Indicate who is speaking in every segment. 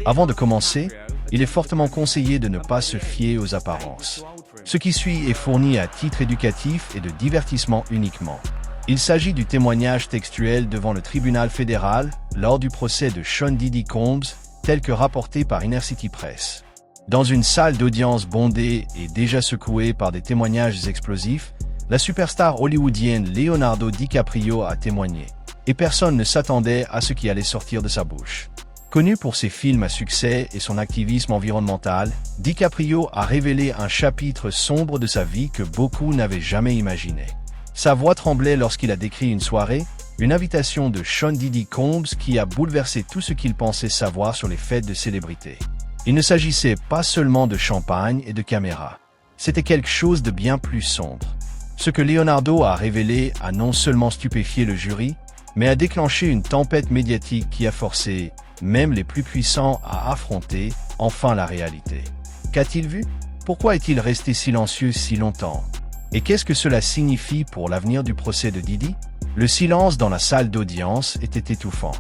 Speaker 1: Avant de commencer, il est fortement conseillé de ne pas se fier aux apparences. Ce qui suit est fourni à titre éducatif et de divertissement uniquement. Il s'agit du témoignage textuel devant le tribunal fédéral lors du procès de Sean Diddy Combs, tel que rapporté par Inner City Press. Dans une salle d'audience bondée et déjà secouée par des témoignages explosifs, la superstar hollywoodienne Leonardo DiCaprio a témoigné. Et personne ne s'attendait à ce qui allait sortir de sa bouche. Connu pour ses films à succès et son activisme environnemental, DiCaprio a révélé un chapitre sombre de sa vie que beaucoup n'avaient jamais imaginé. Sa voix tremblait lorsqu'il a décrit une soirée, une invitation de Sean Diddy Combs qui a bouleversé tout ce qu'il pensait savoir sur les fêtes de célébrités. Il ne s'agissait pas seulement de champagne et de caméras. C'était quelque chose de bien plus sombre. Ce que Leonardo a révélé a non seulement stupéfié le jury, mais a déclenché une tempête médiatique qui a forcé même les plus puissants à affronter enfin la réalité. Qu'a-t-il vu? Pourquoi est-il resté silencieux si longtemps? Et qu'est-ce que cela signifie pour l'avenir du procès de Diddy? Le silence dans la salle d'audience était étouffant.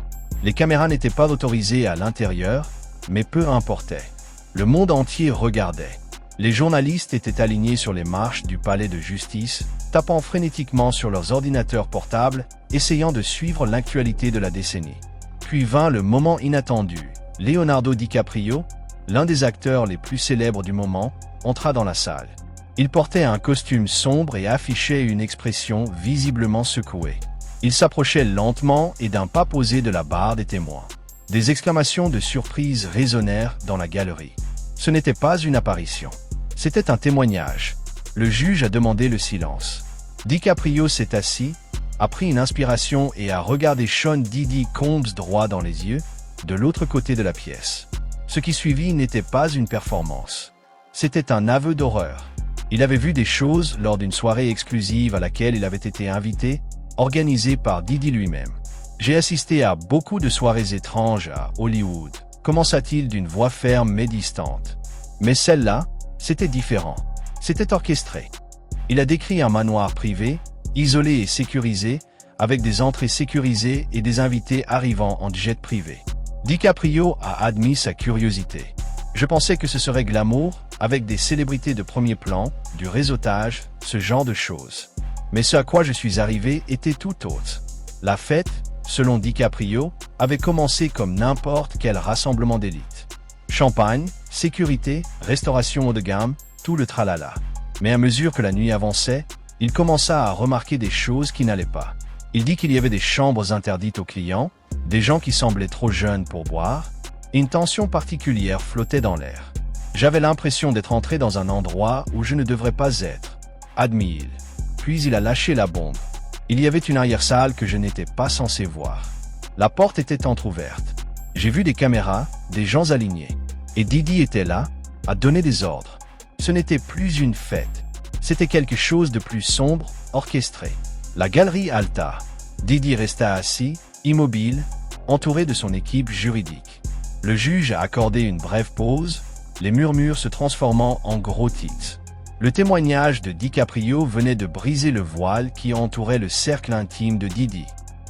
Speaker 1: Les caméras n'étaient pas autorisées à l'intérieur, mais peu importait. Le monde entier regardait. Les journalistes étaient alignés sur les marches du palais de justice, tapant frénétiquement sur leurs ordinateurs portables, essayant de suivre l'actualité de la décennie. Puis vint le moment inattendu. Leonardo DiCaprio, l'un des acteurs les plus célèbres du moment, entra dans la salle. Il portait un costume sombre et affichait une expression visiblement secouée. Il s'approchait lentement et d'un pas posé de la barre des témoins. Des exclamations de surprise résonnèrent dans la galerie. Ce n'était pas une apparition. C'était un témoignage. Le juge a demandé le silence. DiCaprio s'est assis, a pris une inspiration et a regardé Sean Diddy Combs droit dans les yeux, de l'autre côté de la pièce. Ce qui suivit n'était pas une performance. C'était un aveu d'horreur. Il avait vu des choses lors d'une soirée exclusive à laquelle il avait été invité, organisée par Diddy lui-même. J'ai assisté à beaucoup de soirées étranges à Hollywood, commença-t-il d'une voix ferme mais distante. Mais celle-là, c'était différent. C'était orchestré. Il a décrit un manoir privé, isolé et sécurisé, avec des entrées sécurisées et des invités arrivant en jet privé. DiCaprio a admis sa curiosité. Je pensais que ce serait glamour, avec des célébrités de premier plan, du réseautage, ce genre de choses. Mais ce à quoi je suis arrivé était tout autre. La fête, selon DiCaprio, avait commencé comme n'importe quel rassemblement d'élite. Champagne, sécurité, restauration haut de gamme, tout le tralala. Mais à mesure que la nuit avançait, il commença à remarquer des choses qui n'allaient pas. Il dit qu'il y avait des chambres interdites aux clients, des gens qui semblaient trop jeunes pour boire, et une tension particulière flottait dans l'air. J'avais l'impression d'être entré dans un endroit où je ne devrais pas être, admit-il. Puis il a lâché la bombe. Il y avait une arrière-salle que je n'étais pas censé voir. La porte était entr'ouverte. J'ai vu des caméras, des gens alignés. Et Diddy était là, à donner des ordres. Ce n'était plus une fête. C'était quelque chose de plus sombre, orchestré. La galerie halta. Diddy resta assis, immobile, entouré de son équipe juridique. Le juge a accordé une brève pause, les murmures se transformant en gros titres. Le témoignage de DiCaprio venait de briser le voile qui entourait le cercle intime de Diddy.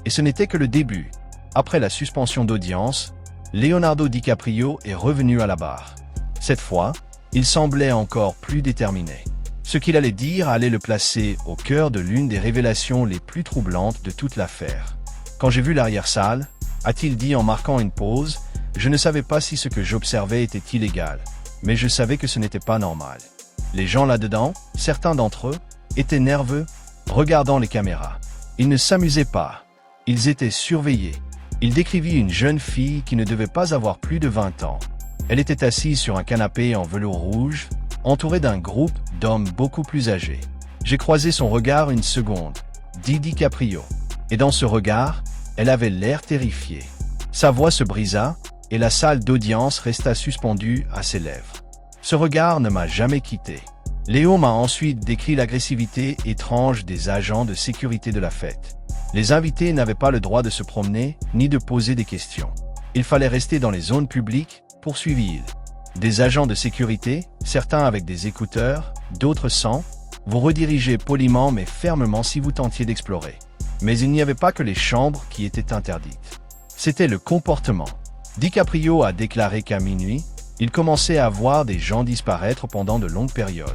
Speaker 1: Et ce n'était que le début. Après la suspension d'audience, Leonardo DiCaprio est revenu à la barre. Cette fois, il semblait encore plus déterminé. Ce qu'il allait dire allait le placer au cœur de l'une des révélations les plus troublantes de toute l'affaire. Quand j'ai vu l'arrière-salle, a-t-il dit en marquant une pause, je ne savais pas si ce que j'observais était illégal, mais je savais que ce n'était pas normal. Les gens là-dedans, certains d'entre eux, étaient nerveux, regardant les caméras. Ils ne s'amusaient pas. Ils étaient surveillés. Il décrivit une jeune fille qui ne devait pas avoir plus de 20 ans. Elle était assise sur un canapé en velours rouge, entourée d'un groupe d'hommes beaucoup plus âgés. J'ai croisé son regard une seconde, dit DiCaprio. Et dans ce regard, elle avait l'air terrifiée. Sa voix se brisa, et la salle d'audience resta suspendue à ses lèvres. Ce regard ne m'a jamais quitté. Léo m'a ensuite décrit l'agressivité étrange des agents de sécurité de la fête. Les invités n'avaient pas le droit de se promener, ni de poser des questions. Il fallait rester dans les zones publiques, poursuivit-il. Des agents de sécurité, certains avec des écouteurs, d'autres sans, vous redirigez poliment mais fermement si vous tentiez d'explorer. Mais il n'y avait pas que les chambres qui étaient interdites. C'était le comportement. DiCaprio a déclaré qu'à minuit, il commençait à voir des gens disparaître pendant de longues périodes.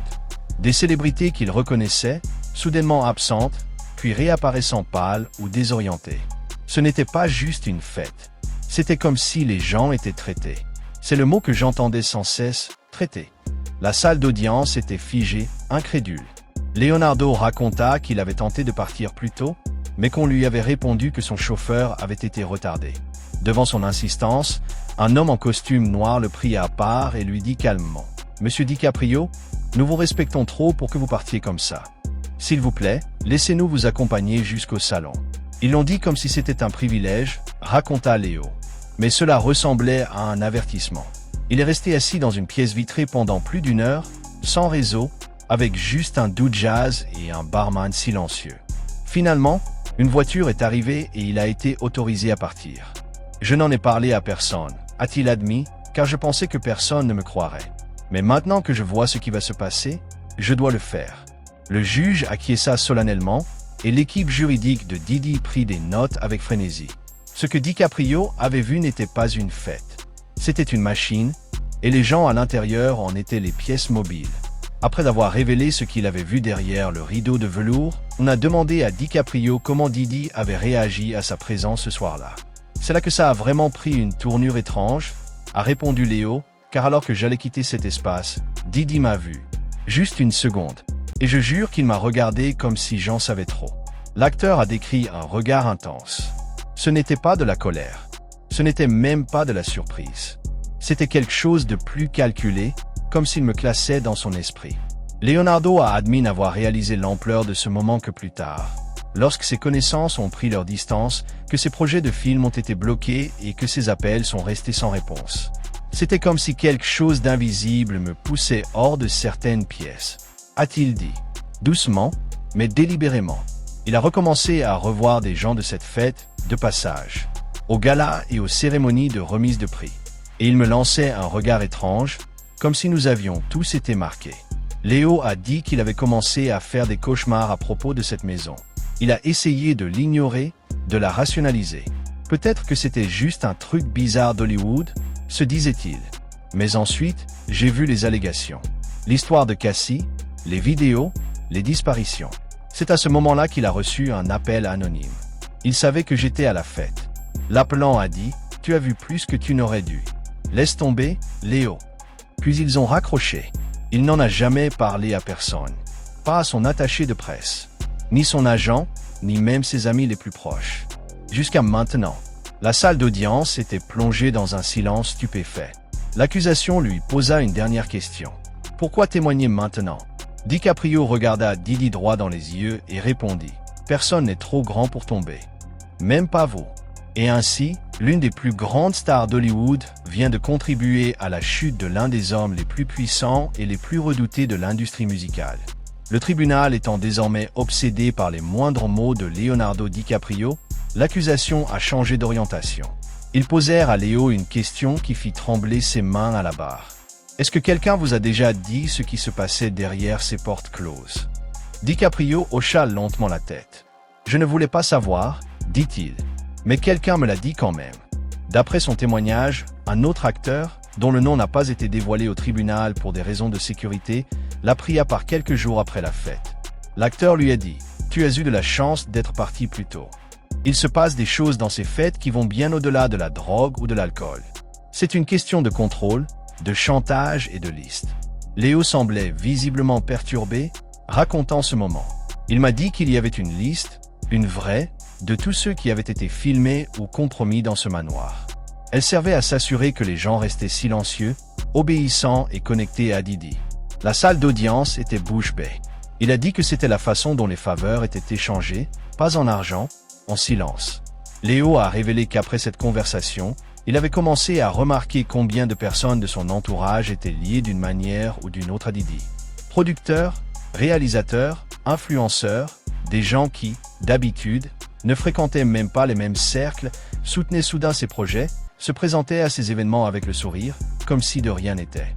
Speaker 1: Des célébrités qu'il reconnaissait, soudainement absentes, puis réapparaissant pâles ou désorientées. Ce n'était pas juste une fête. C'était comme si les gens étaient traités. C'est le mot que j'entendais sans cesse, traités. La salle d'audience était figée, incrédule. Leonardo raconta qu'il avait tenté de partir plus tôt, mais qu'on lui avait répondu que son chauffeur avait été retardé. Devant son insistance, un homme en costume noir le prit à part et lui dit calmement « Monsieur DiCaprio, nous vous respectons trop pour que vous partiez comme ça. S'il vous plaît, laissez-nous vous accompagner jusqu'au salon. » Ils l'ont dit comme si c'était un privilège, raconta Léo. Mais cela ressemblait à un avertissement. Il est resté assis dans une pièce vitrée pendant plus d'une heure, sans réseau, avec juste un doux jazz et un barman silencieux. Finalement, une voiture est arrivée et il a été autorisé à partir. Je n'en ai parlé à personne, a-t-il admis, car je pensais que personne ne me croirait. Mais maintenant que je vois ce qui va se passer, je dois le faire. Le juge acquiesça solennellement et l'équipe juridique de Diddy prit des notes avec frénésie. Ce que DiCaprio avait vu n'était pas une fête. C'était une machine, et les gens à l'intérieur en étaient les pièces mobiles. Après avoir révélé ce qu'il avait vu derrière le rideau de velours, on a demandé à DiCaprio comment Diddy avait réagi à sa présence ce soir-là. C'est là que ça a vraiment pris une tournure étrange, a répondu Léo, car alors que j'allais quitter cet espace, Diddy m'a vu. Juste une seconde. Et je jure qu'il m'a regardé comme si j'en savais trop. L'acteur a décrit un regard intense. Ce n'était pas de la colère. Ce n'était même pas de la surprise. C'était quelque chose de plus calculé, comme s'il me classait dans son esprit. Leonardo a admis n'avoir réalisé l'ampleur de ce moment que plus tard, lorsque ses connaissances ont pris leur distance, que ses projets de film ont été bloqués et que ses appels sont restés sans réponse. C'était comme si quelque chose d'invisible me poussait hors de certaines pièces, a-t-il dit. Doucement, mais délibérément. Il a recommencé à revoir des gens de cette fête, de passage, aux galas et aux cérémonies de remise de prix. Et il me lançait un regard étrange, comme si nous avions tous été marqués. Léo a dit qu'il avait commencé à faire des cauchemars à propos de cette maison. Il a essayé de l'ignorer, de la rationaliser. Peut-être que c'était juste un truc bizarre d'Hollywood, se disait-il. Mais ensuite, j'ai vu les allégations. L'histoire de Cassie, les vidéos, les disparitions. C'est à ce moment-là qu'il a reçu un appel anonyme. Il savait que j'étais à la fête. L'appelant a dit « Tu as vu plus que tu n'aurais dû. Laisse tomber, Léo. » Puis ils ont raccroché. Il n'en a jamais parlé à personne. Pas à son attaché de presse. Ni son agent, ni même ses amis les plus proches. Jusqu'à maintenant, la salle d'audience était plongée dans un silence stupéfait. L'accusation lui posa une dernière question. « Pourquoi témoigner maintenant ?» DiCaprio regarda Diddy droit dans les yeux et répondit « Personne n'est trop grand pour tomber. Même pas vous. » Et ainsi, l'une des plus grandes stars d'Hollywood vient de contribuer à la chute de l'un des hommes les plus puissants et les plus redoutés de l'industrie musicale. Le tribunal étant désormais obsédé par les moindres mots de Leonardo DiCaprio, l'accusation a changé d'orientation. Ils posèrent à Léo une question qui fit trembler ses mains à la barre. « Est-ce que quelqu'un vous a déjà dit ce qui se passait derrière ces portes closes ?» DiCaprio hocha lentement la tête. « Je ne voulais pas savoir, dit-il. Mais quelqu'un me l'a dit quand même. » D'après son témoignage, un autre acteur, dont le nom n'a pas été dévoilé au tribunal pour des raisons de sécurité, l'a pris à part quelques jours après la fête. L'acteur lui a dit « Tu as eu de la chance d'être parti plus tôt. Il se passe des choses dans ces fêtes qui vont bien au-delà de la drogue ou de l'alcool. C'est une question de contrôle, de chantage et de liste. » Léo semblait visiblement perturbé, racontant ce moment. « Il m'a dit qu'il y avait une liste, une vraie, de tous ceux qui avaient été filmés ou compromis dans ce manoir. Elle servait à s'assurer que les gens restaient silencieux, obéissants et connectés à Diddy. La salle d'audience était bouche bée. Il a dit que c'était la façon dont les faveurs étaient échangées, pas en argent, en silence. Léo a révélé qu'après cette conversation, il avait commencé à remarquer combien de personnes de son entourage étaient liées d'une manière ou d'une autre à Diddy. Producteurs, réalisateurs, influenceurs, des gens qui, d'habitude, ne fréquentaient même pas les mêmes cercles, soutenaient soudain ses projets, se présentaient à ces événements avec le sourire, comme si de rien n'était.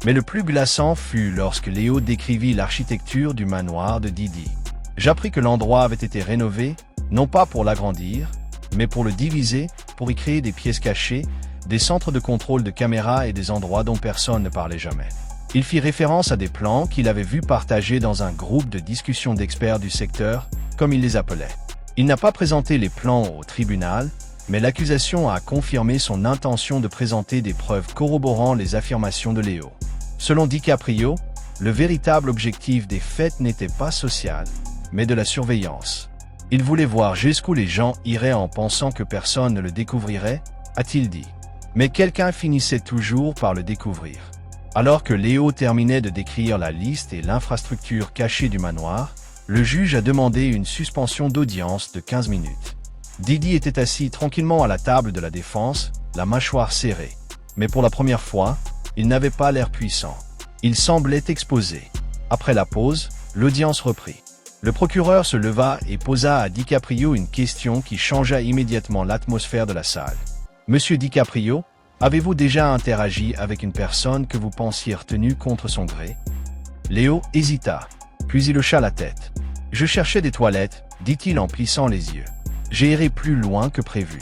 Speaker 1: Mais le plus glaçant fut lorsque Léo décrivit l'architecture du manoir de Diddy. J'appris que l'endroit avait été rénové, non pas pour l'agrandir, mais pour le diviser, pour y créer des pièces cachées, des centres de contrôle de caméras et des endroits dont personne ne parlait jamais. Il fit référence à des plans qu'il avait vus partagés dans un groupe de discussion d'experts du secteur, comme il les appelait. Il n'a pas présenté les plans au tribunal, mais l'accusation a confirmé son intention de présenter des preuves corroborant les affirmations de Léo. Selon DiCaprio, le véritable objectif des faits n'était pas social, mais de la surveillance. Il voulait voir jusqu'où les gens iraient en pensant que personne ne le découvrirait, a-t-il dit. Mais quelqu'un finissait toujours par le découvrir. Alors que Léo terminait de décrire la liste et l'infrastructure cachée du manoir, le juge a demandé une suspension d'audience de 15 minutes. Didi était assis tranquillement à la table de la défense, la mâchoire serrée. Mais pour la première fois, il n'avait pas l'air puissant. Il semblait exposé. Après la pause, l'audience reprit. Le procureur se leva et posa à DiCaprio une question qui changea immédiatement l'atmosphère de la salle. « Monsieur DiCaprio, avez-vous déjà interagi avec une personne que vous pensiez retenue contre son gré ?» Léo hésita, puis il hocha la tête. « Je cherchais des toilettes, dit-il en plissant les yeux. J'ai erré plus loin que prévu.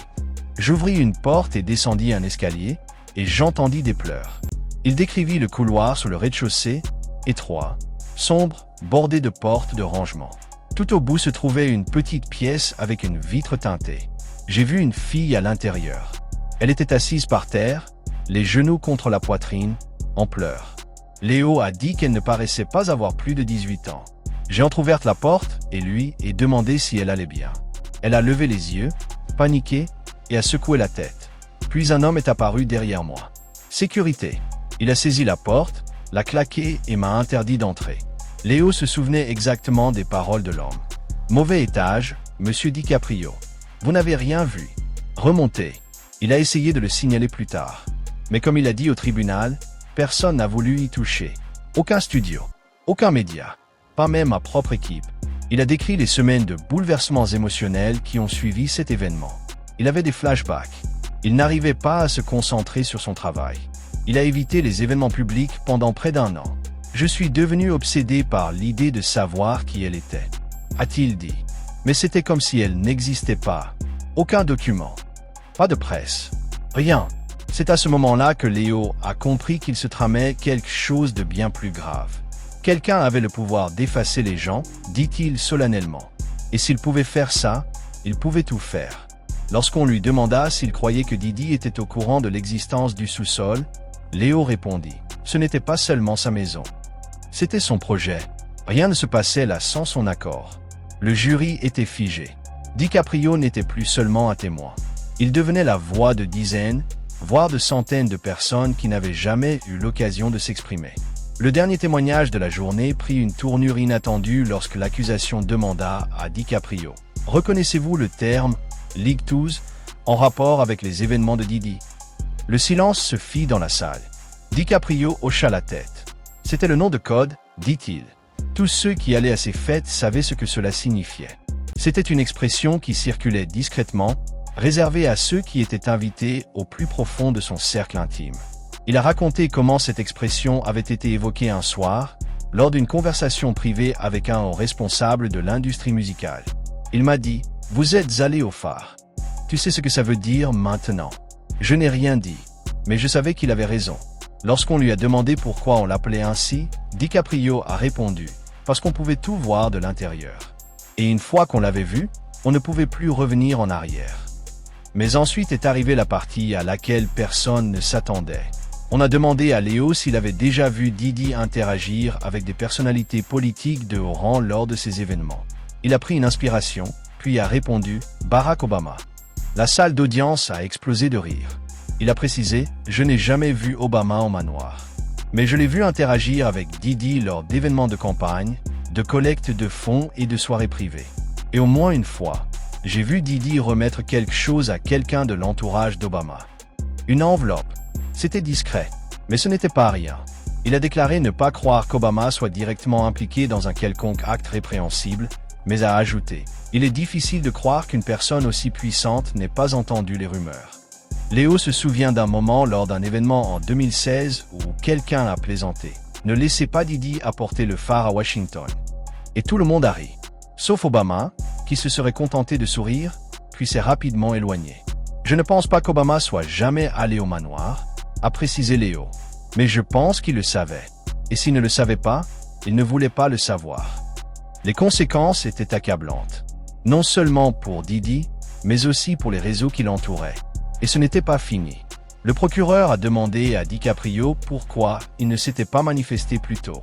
Speaker 1: J'ouvris une porte et descendis un escalier, et j'entendis des pleurs. Il décrivit le couloir sur le rez-de-chaussée, étroit, sombre, bordé de portes de rangement. Tout au bout se trouvait une petite pièce avec une vitre teintée. J'ai vu une fille à l'intérieur. Elle était assise par terre, les genoux contre la poitrine, en pleurs. Léo a dit qu'elle ne paraissait pas avoir plus de 18 ans. J'ai entrouvert la porte et lui ai demandé si elle allait bien. Elle a levé les yeux, paniquée, et a secoué la tête. Puis un homme est apparu derrière moi. Sécurité. Il a saisi la porte, l'a claquée et m'a interdit d'entrer. Léo se souvenait exactement des paroles de l'homme. Mauvais étage, monsieur DiCaprio. Vous n'avez rien vu. Remontez. Il a essayé de le signaler plus tard. Mais comme il a dit au tribunal, personne n'a voulu y toucher. Aucun studio. Aucun média. Pas même ma propre équipe. Il a décrit les semaines de bouleversements émotionnels qui ont suivi cet événement. Il avait des flashbacks. Il n'arrivait pas à se concentrer sur son travail. Il a évité les événements publics pendant près d'1 an. Je suis devenu obsédé par l'idée de savoir qui elle était, a-t-il dit. Mais c'était comme si elle n'existait pas. Aucun document. Pas de presse. Rien. C'est à ce moment-là que Léo a compris qu'il se tramait quelque chose de bien plus grave. Quelqu'un avait le pouvoir d'effacer les gens, dit-il solennellement. Et s'il pouvait faire ça, il pouvait tout faire. Lorsqu'on lui demanda s'il croyait que Didi était au courant de l'existence du sous-sol, Léo répondit. Ce n'était pas seulement sa maison. C'était son projet. Rien ne se passait là sans son accord. Le jury était figé. DiCaprio n'était plus seulement un témoin. Il devenait la voix de dizaines, voire de centaines de personnes qui n'avaient jamais eu l'occasion de s'exprimer. Le dernier témoignage de la journée prit une tournure inattendue lorsque l'accusation demanda à DiCaprio. Reconnaissez-vous le terme « League Twos » en rapport avec les événements de Didi? Le silence se fit dans la salle. DiCaprio hocha la tête. C'était le nom de code, dit-il. Tous ceux qui allaient à ces fêtes savaient ce que cela signifiait. C'était une expression qui circulait discrètement, réservée à ceux qui étaient invités au plus profond de son cercle intime. Il a raconté comment cette expression avait été évoquée un soir, lors d'une conversation privée avec un haut responsable de l'industrie musicale. Il m'a dit « Vous êtes allé au phare. Tu sais ce que ça veut dire maintenant ?» Je n'ai rien dit, mais je savais qu'il avait raison. Lorsqu'on lui a demandé pourquoi on l'appelait ainsi, DiCaprio a répondu « Parce qu'on pouvait tout voir de l'intérieur. Et une fois qu'on l'avait vu, on ne pouvait plus revenir en arrière. » Mais ensuite est arrivée la partie à laquelle personne ne s'attendait. On a demandé à Léo s'il avait déjà vu Didi interagir avec des personnalités politiques de haut rang lors de ces événements. Il a pris une inspiration, puis a répondu « Barack Obama ». La salle d'audience a explosé de rire. Il a précisé « Je n'ai jamais vu Obama au manoir. Mais je l'ai vu interagir avec Didi lors d'événements de campagne, de collecte de fonds et de soirées privées. Et au moins une fois, j'ai vu Didi remettre quelque chose à quelqu'un de l'entourage d'Obama. Une enveloppe. C'était discret, mais ce n'était pas rien. Il a déclaré ne pas croire qu'Obama soit directement impliqué dans un quelconque acte répréhensible, mais a ajouté « Il est difficile de croire qu'une personne aussi puissante n'ait pas entendu les rumeurs. » Léo se souvient d'un moment lors d'un événement en 2016 où quelqu'un a plaisanté. Ne laissez pas Didi apporter le phare à Washington. Et tout le monde a ri. Sauf Obama, qui se serait contenté de sourire, puis s'est rapidement éloigné. Je ne pense pas qu'Obama soit jamais allé au manoir, a précisé Léo. Mais je pense qu'il le savait. Et s'il ne le savait pas, il ne voulait pas le savoir. Les conséquences étaient accablantes. Non seulement pour Diddy, mais aussi pour les réseaux qui l'entouraient. Et ce n'était pas fini. Le procureur a demandé à DiCaprio pourquoi il ne s'était pas manifesté plus tôt.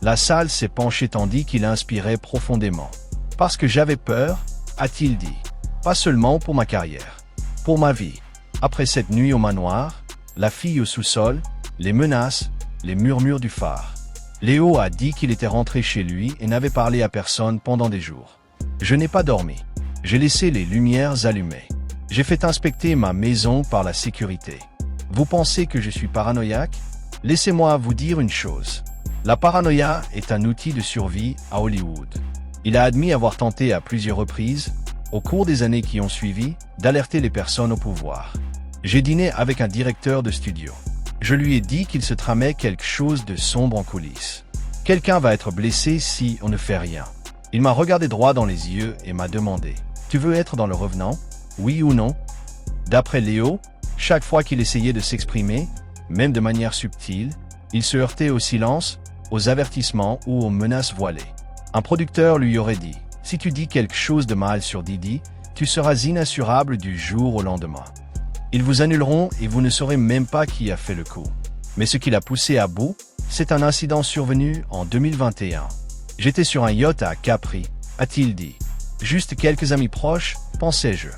Speaker 1: La salle s'est penchée tandis qu'il inspirait profondément. Parce que j'avais peur, a-t-il dit. Pas seulement pour ma carrière. Pour ma vie. Après cette nuit au manoir, la fille au sous-sol, les menaces, les murmures du phare. Léo a dit qu'il était rentré chez lui et n'avait parlé à personne pendant des jours. Je n'ai pas dormi. J'ai laissé les lumières allumées. J'ai fait inspecter ma maison par la sécurité. Vous pensez que je suis paranoïaque? Laissez-moi vous dire une chose. La paranoïa est un outil de survie à Hollywood. Il a admis avoir tenté à plusieurs reprises, au cours des années qui ont suivi, d'alerter les personnes au pouvoir. J'ai dîné avec un directeur de studio. Je lui ai dit qu'il se tramait quelque chose de sombre en coulisses. Quelqu'un va être blessé si on ne fait rien. Il m'a regardé droit dans les yeux et m'a demandé « Tu veux être dans le Revenant? Oui ou non ?» D'après Léo, chaque fois qu'il essayait de s'exprimer, même de manière subtile, il se heurtait au silence, aux avertissements ou aux menaces voilées. Un producteur lui aurait dit « Si tu dis quelque chose de mal sur Diddy, tu seras inassurable du jour au lendemain. Ils vous annuleront et vous ne saurez même pas qui a fait le coup. » Mais ce qui l'a poussé à bout, c'est un incident survenu en 2021. « J'étais sur un yacht à Capri, a-t-il dit. Juste quelques amis proches, pensais-je.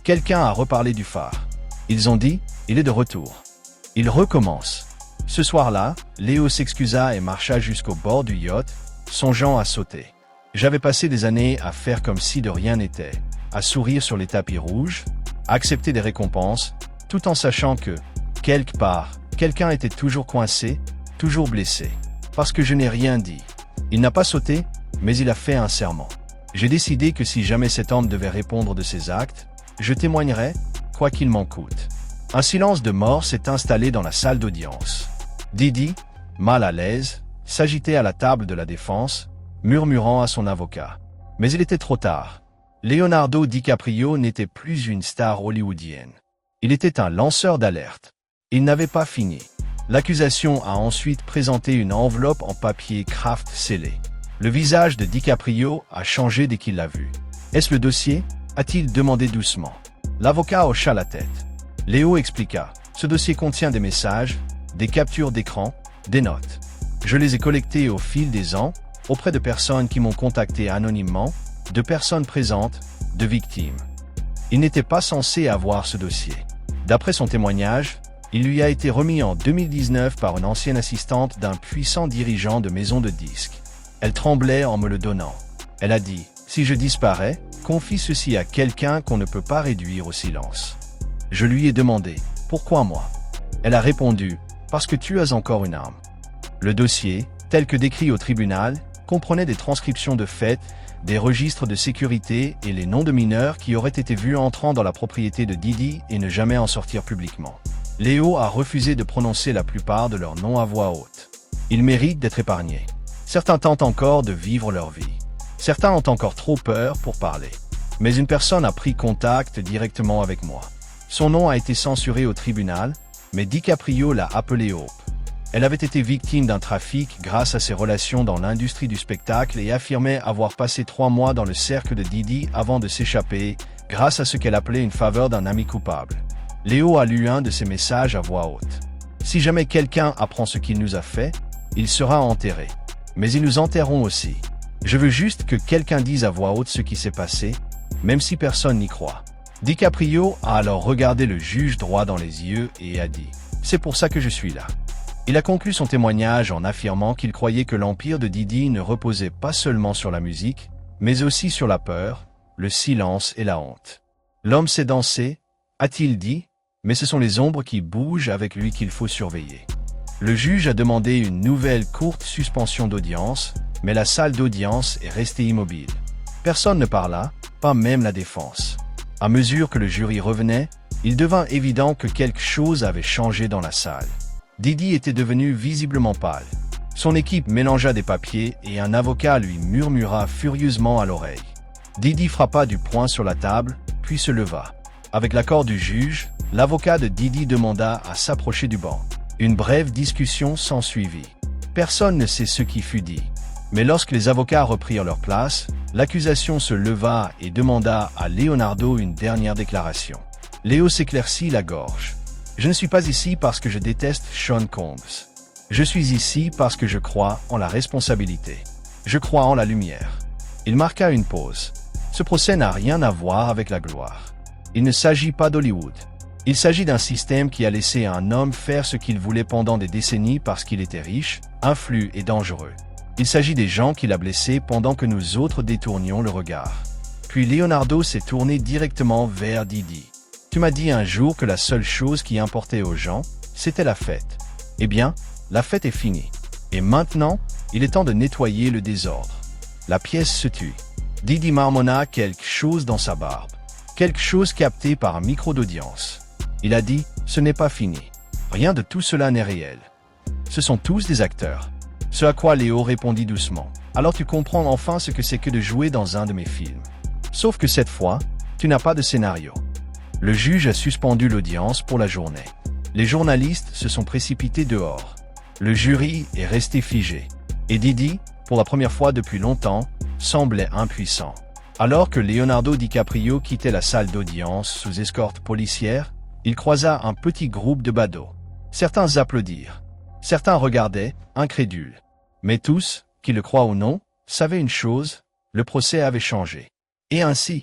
Speaker 1: Quelqu'un a reparlé du phare. Ils ont dit, il est de retour. Il recommence. » Ce soir-là, Léo s'excusa et marcha jusqu'au bord du yacht, songeant à sauter. J'avais passé des années à faire comme si de rien n'était, à sourire sur les tapis rouges, à accepter des récompenses, tout en sachant que, quelque part, quelqu'un était toujours coincé, toujours blessé. Parce que je n'ai rien dit. Il n'a pas sauté, mais il a fait un serment. J'ai décidé que si jamais cet homme devait répondre de ses actes, je témoignerais, quoi qu'il m'en coûte. Un silence de mort s'est installé dans la salle d'audience. Diddy, mal à l'aise, s'agitait à la table de la défense, murmurant à son avocat. Mais il était trop tard. Leonardo DiCaprio n'était plus une star hollywoodienne. Il était un lanceur d'alerte. Il n'avait pas fini. L'accusation a ensuite présenté une enveloppe en papier Kraft scellé. Le visage de DiCaprio a changé dès qu'il l'a vu. « Est-ce le dossier ?» a-t-il demandé doucement. L'avocat hocha la tête. Léo expliqua. « Ce dossier contient des messages, des captures d'écran, des notes. Je les ai collectés au fil des ans, auprès de personnes qui m'ont contacté anonymement, de personnes présentes, de victimes. Il n'était pas censé avoir ce dossier. D'après son témoignage, il lui a été remis en 2019 par une ancienne assistante d'un puissant dirigeant de maison de disques. Elle tremblait en me le donnant. Elle a dit « Si je disparais, confie ceci à quelqu'un qu'on ne peut pas réduire au silence. » Je lui ai demandé « Pourquoi moi ?» Elle a répondu « Parce que tu as encore une arme. » Le dossier, tel que décrit au tribunal, comprenait des transcriptions de faits, des registres de sécurité et les noms de mineurs qui auraient été vus entrant dans la propriété de Diddy et ne jamais en sortir publiquement. Léo a refusé de prononcer la plupart de leurs noms à voix haute. Ils méritent d'être épargnés. Certains tentent encore de vivre leur vie. Certains ont encore trop peur pour parler. Mais une personne a pris contact directement avec moi. Son nom a été censuré au tribunal, mais DiCaprio l'a appelé Hope. Elle avait été victime d'un trafic grâce à ses relations dans l'industrie du spectacle et affirmait avoir passé 3 mois dans le cercle de Diddy avant de s'échapper, grâce à ce qu'elle appelait une faveur d'un ami coupable. Léo a lu un de ses messages à voix haute. Si jamais quelqu'un apprend ce qu'il nous a fait, il sera enterré. Mais ils nous enterreront aussi. Je veux juste que quelqu'un dise à voix haute ce qui s'est passé, même si personne n'y croit. DiCaprio a alors regardé le juge droit dans les yeux et a dit « C'est pour ça que je suis là ». Il a conclu son témoignage en affirmant qu'il croyait que l'empire de Diddy ne reposait pas seulement sur la musique, mais aussi sur la peur, le silence et la honte. L'homme sait danser, a-t-il dit, mais ce sont les ombres qui bougent avec lui qu'il faut surveiller. Le juge a demandé une nouvelle courte suspension d'audience, mais la salle d'audience est restée immobile. Personne ne parla, pas même la défense. À mesure que le jury revenait, il devint évident que quelque chose avait changé dans la salle. Diddy était devenu visiblement pâle. Son équipe mélangea des papiers et un avocat lui murmura furieusement à l'oreille. Diddy frappa du poing sur la table, puis se leva. Avec l'accord du juge, L'avocat de Didi demanda à s'approcher du banc. Une brève discussion s'ensuivit. Personne ne sait ce qui fut dit. Mais lorsque les avocats reprirent leur place, l'accusation se leva et demanda à Leonardo une dernière déclaration. Léo s'éclaircit la gorge. « Je ne suis pas ici parce que je déteste Sean Combs. Je suis ici parce que je crois en la responsabilité. Je crois en la lumière. » Il marqua une pause. Ce procès n'a rien à voir avec la gloire. Il ne s'agit pas d'Hollywood. Il s'agit d'un système qui a laissé un homme faire ce qu'il voulait pendant des décennies parce qu'il était riche, influent et dangereux. Il s'agit des gens qu'il a blessés pendant que nous autres détournions le regard. Puis Leonardo s'est tourné directement vers Didi. « Tu m'as dit un jour que la seule chose qui importait aux gens, c'était la fête. Eh bien, la fête est finie. Et maintenant, il est temps de nettoyer le désordre. » La pièce se tut. Didi marmonna quelque chose dans sa barbe. Quelque chose capté par un micro d'audience. Il a dit « Ce n'est pas fini. Rien de tout cela n'est réel. Ce sont tous des acteurs. » Ce à quoi Léo répondit doucement. « Alors tu comprends enfin ce que c'est que de jouer dans un de mes films. Sauf que cette fois, tu n'as pas de scénario. » Le juge a suspendu l'audience pour la journée. Les journalistes se sont précipités dehors. Le jury est resté figé. Et Didi, pour la première fois depuis longtemps, semblait impuissant. Alors que Leonardo DiCaprio quittait la salle d'audience sous escorte policière, il croisa un petit groupe de badauds. Certains applaudirent. Certains regardaient, incrédules. Mais tous, qu'ils le croient ou non, savaient une chose, le procès avait changé. Et ainsi,